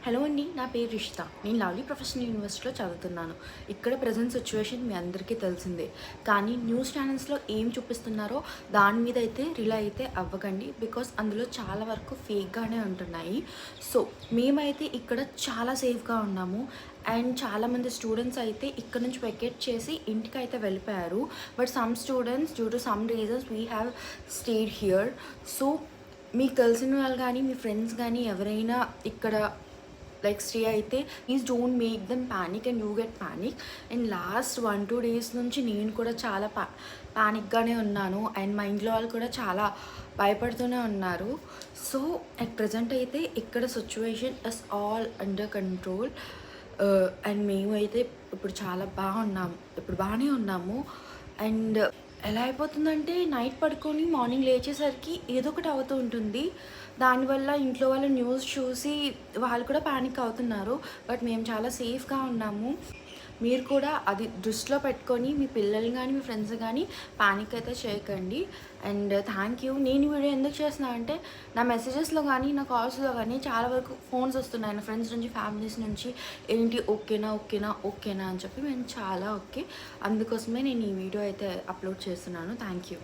Hello అండి, నా పేరు రిషిత. నేను లవ్లీ ప్రొఫెషనల్ యూనివర్సిటీలో చదువుతున్నాను. ఇక్కడ ప్రెజెంట్ సిచ్యువేషన్ మీ అందరికీ తెలిసిందే. కానీ న్యూస్ ఛానల్స్లో ఏం చూపిస్తున్నారో దాని మీద అయితే రిలే అయితే అవ్వకండి. బికాస్ అందులో చాలా వరకు ఫేక్గానే ఉంటున్నాయి. సో మేమైతే ఇక్కడ చాలా సేఫ్గా ఉన్నాము. అండ్ చాలామంది స్టూడెంట్స్ అయితే ఇక్కడ నుంచి వెకేట్ చేసి ఇంటికి అయితే వెళ్ళిపోయారు. But some students due to some reasons we have stayed here. So మీకు తెలిసిన వాళ్ళు కానీ మీ ఫ్రెండ్స్ కానీ ఎవరైనా ఇక్కడ లైక్ స్టే అయితే please don't make them panic and you get panic. And last 1-2 days నుంచి నేను కూడా చాలా ప్యానిక్గానే ఉన్నాను. అండ్ మా ఇంట్లో వాళ్ళు కూడా చాలా భయపడుతూనే ఉన్నారు. సో అట్ ప్రజెంట్ అయితే ఇక్కడ situation is all under control. And మేము అయితే ఇప్పుడు చాలా ఇప్పుడు బాగానే ఉన్నాము. అండ్ ఎలా అయిపోతుందంటే నైట్ పడుకొని మార్నింగ్ లేచేసరికి ఏదో ఒకటి అవుతూ ఉంటుంది. దానివల్ల ఇంట్లో వాళ్ళు న్యూస్ చూసి వాళ్ళు కూడా ప్యానిక్ అవుతున్నారు. బట్ మేము చాలా సేఫ్గా ఉన్నాము. మీరు కూడా అది దృష్టిలో పెట్టుకొని మీ పిల్లల్ని కానీ మీ ఫ్రెండ్స్ కానీ ప్యానిక్ అయితే చేయకండి. And thank you. నేను ఈ వీడియో ఎందుకు చేస్తున్నా అంటే నా మెసేజెస్లో కానీ నా కాల్స్లో కానీ చాలా వరకు ఫోన్స్ వస్తున్నాయి నా ఫ్రెండ్స్ నుంచి ఫ్యామిలీస్ నుంచి. ఏంటి ఓకేనా ఓకేనా ఓకేనా అని చెప్పి మేము చాలా ఓకే. అందుకోసమే నేను ఈ వీడియో అయితే అప్లోడ్ చేస్తున్నాను. Thank you.